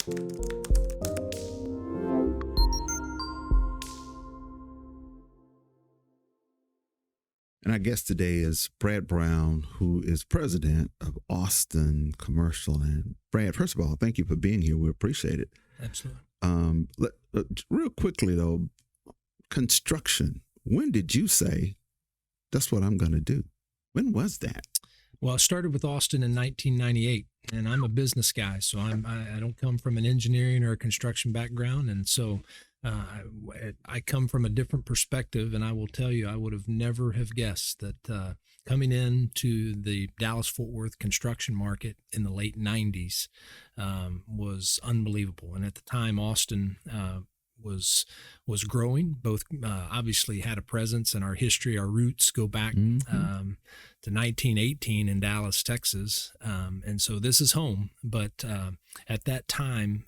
And our guest today is Brad Brown, who is president of Austin Commercial. And Brad, first of all, thank you for being here. We appreciate it. Absolutely. Real quickly, though, construction. When did you say, that's what I'm going to do? When was that? Well, I started with Austin in 1998, and I'm a business guy, so I don't come from an engineering or a construction background, and so I come from a different perspective, and I will tell you, I would have never have guessed that coming into the Dallas-Fort Worth construction market in the late 90s was unbelievable. And at the time, Austin was growing. Both obviously had a presence, and our history, our roots go back to 1918 in Dallas, Texas. And so this is home. But at that time,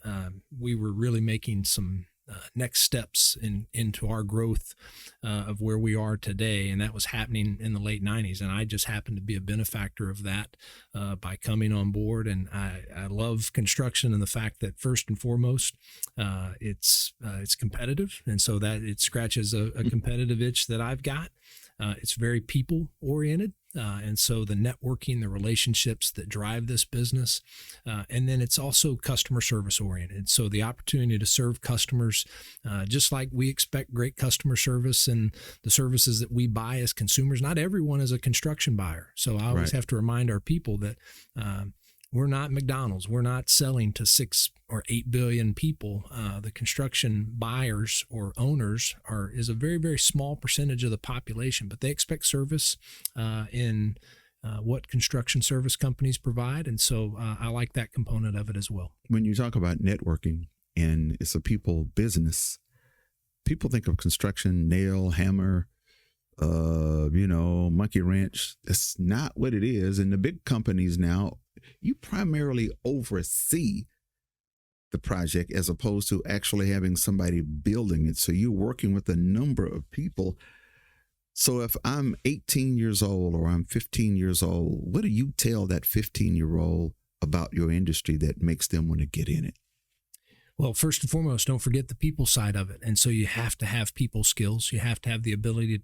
we were really making some next steps into our growth of where we are today, and that was happening in the late 90s. And I just happened to be a benefactor of that by coming on board. And I love construction and the fact that first and foremost, it's competitive, and so that it scratches a competitive itch that I've got. It's very people oriented. And so the networking, the relationships that drive this business, and then it's also customer service oriented. So the opportunity to serve customers, just like we expect great customer service and the services that we buy as consumers. Not everyone is a construction buyer. So I always have to remind our people that we're not McDonald's. We're not selling to 6 or 8 billion people. The construction buyers or owners is a very, very small percentage of the population, but they expect service in what construction service companies provide. And so I like that component of it as well. When you talk about networking and it's a people business, people think of construction, nail, hammer, monkey wrench. That's not what it is. And the big companies now, you primarily oversee the project as opposed to actually having somebody building it. So you're working with a number of people. So if I'm 18 years old or I'm 15 years old, what do you tell that 15-year-old about your industry that makes them want to get in it? Well, first and foremost, don't forget the people side of it. And so you have to have people skills. You have to have the ability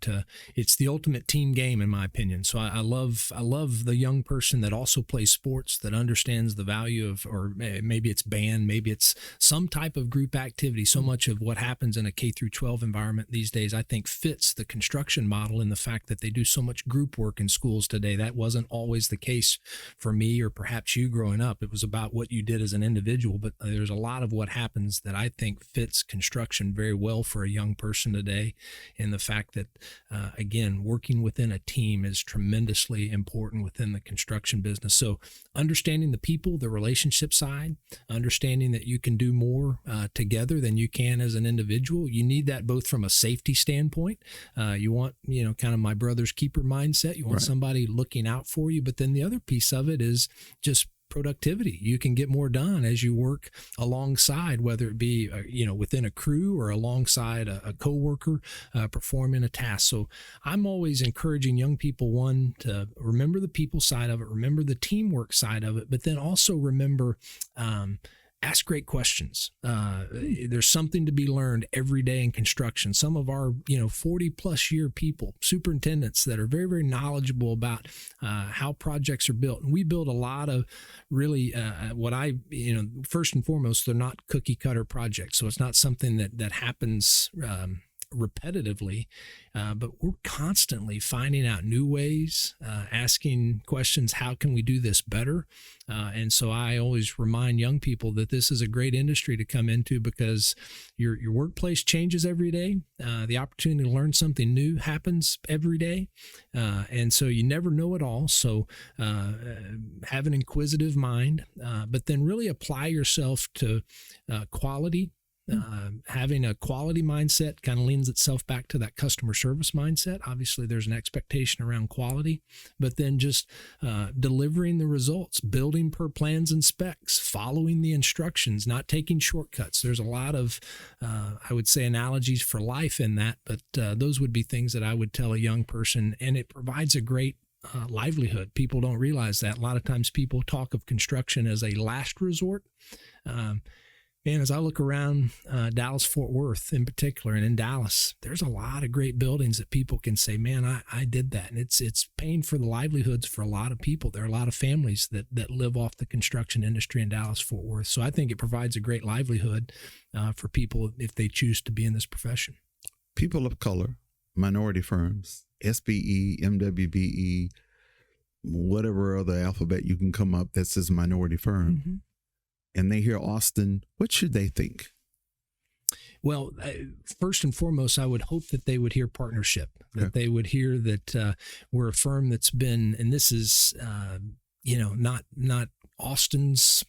it's the ultimate team game, in my opinion. So I love the young person that also plays sports, that understands the value of, or maybe it's band, maybe it's some type of group activity. So much of what happens in a K through 12 environment these days, I think fits the construction model in the fact that they do so much group work in schools today. That wasn't always the case for me or perhaps you growing up. It was about what you did as an individual, but there's a lot of what happens that I think fits construction very well for a young person today, in the fact that, again, working within a team is tremendously important within the construction business. So understanding the people, the relationship side, understanding that you can do more together than you can as an individual. You need that both from a safety standpoint. You want, kind of my brother's keeper mindset. You want somebody looking out for you. But then the other piece of it is just productivity. You can get more done as you work alongside, whether it be, within a crew or alongside a coworker performing a task. So I'm always encouraging young people, one, to remember the people side of it, remember the teamwork side of it, but then also remember, ask great questions. There's something to be learned every day in construction. Some of our, 40 plus year people, superintendents that are very, very knowledgeable about how projects are built. And we build a lot of really first and foremost, they're not cookie cutter projects. So it's not something that happens repetitively, but we're constantly finding out new ways, asking questions, how can we do this better? And so I always remind young people that this is a great industry to come into, because your workplace changes every day. The opportunity to learn something new happens every day. And so you never know it all. So have an inquisitive mind, but then really apply yourself to quality. Having a quality mindset kind of leans itself back to that customer service mindset. Obviously, there's an expectation around quality, but then just delivering the results, building per plans and specs, following the instructions, not taking shortcuts. There's a lot of, I would say, analogies for life in that, but those would be things that I would tell a young person, and it provides a great livelihood. People don't realize that. A lot of times people talk of construction as a last resort. And as I look around Dallas, Fort Worth in particular, and in Dallas, there's a lot of great buildings that people can say, man, I did that. And it's paying for the livelihoods for a lot of people. There are a lot of families that live off the construction industry in Dallas, Fort Worth. So I think it provides a great livelihood for people if they choose to be in this profession. People of color, minority firms, SBE, MWBE, whatever other alphabet you can come up that says minority firm. Mm-hmm. And they hear Austin, what should they think? Well, first and foremost, I would hope that they would hear partnership, that they would hear that we're a firm that's been, and this is, not Austin's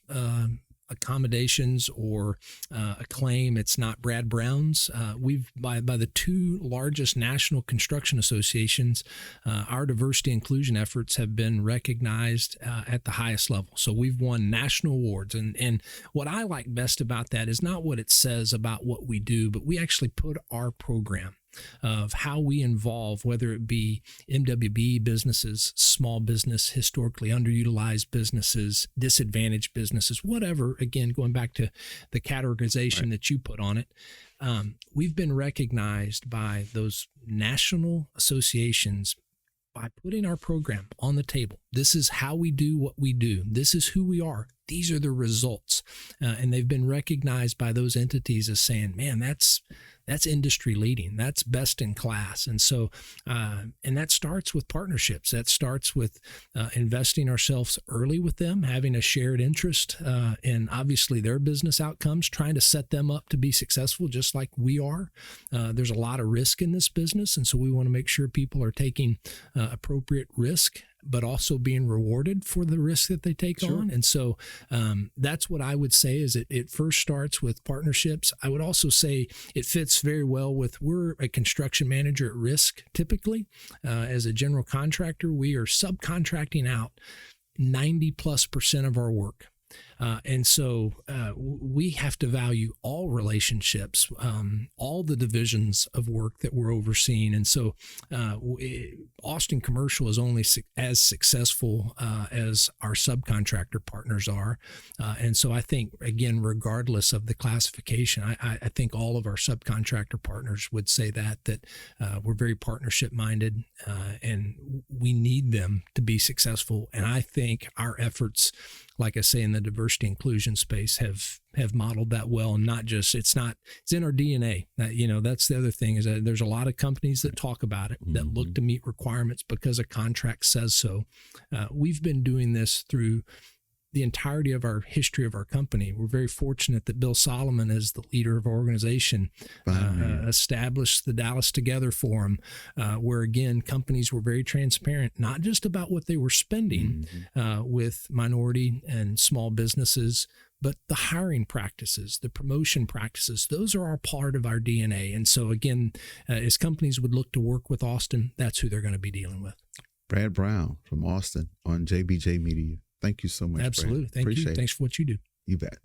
accommodations or acclaim. It's not Brad Brown's. We've by the two largest national construction associations, our diversity inclusion efforts have been recognized at the highest level. So we've won national awards. And what I like best about that is not what it says about what we do, but we actually put our program of how we involve, whether it be MWB businesses, small business, historically underutilized businesses, disadvantaged businesses, whatever, again, going back to the categorization that you put on it, we've been recognized by those national associations by putting our program on the table. This is how we do what we do. This is who we are. These are the results. And they've been recognized by those entities as saying, man, that's industry leading. That's best in class. And so, and that starts with partnerships. That starts with investing ourselves early with them, having a shared interest in obviously their business outcomes, trying to set them up to be successful just like we are. There's a lot of risk in this business. And so we want to make sure people are taking appropriate risk, but also being rewarded for the risk that they take on. And so that's what I would say is it first starts with partnerships. I would also say it fits very well with, we're a construction manager at risk typically. As a general contractor, we are subcontracting out 90+% of our work. And so we have to value all relationships, all the divisions of work that we're overseeing. And so Austin Commercial is only as successful as our subcontractor partners are. And so I think, again, regardless of the classification, I think all of our subcontractor partners would say that we're very partnership minded and we need them to be successful. And I think our efforts, like I say, in the diversity inclusion space have modeled that well. And not just, it's in our DNA. That's the other thing is that there's a lot of companies that talk about it, that look to meet requirements because a contract says so. We've been doing this through the entirety of our history of our company. We're very fortunate that Bill Solomon, as the leader of our organization, established the Dallas Together Forum, where again, companies were very transparent, not just about what they were spending with minority and small businesses, but the hiring practices, the promotion practices, those are all part of our DNA. And so again, as companies would look to work with Austin, that's who they're going to be dealing with. Brad Brown from Austin on JBJ Media. Thank you so much. Absolutely. Brad. Thank Appreciate you. it. Thanks for what you do. You bet.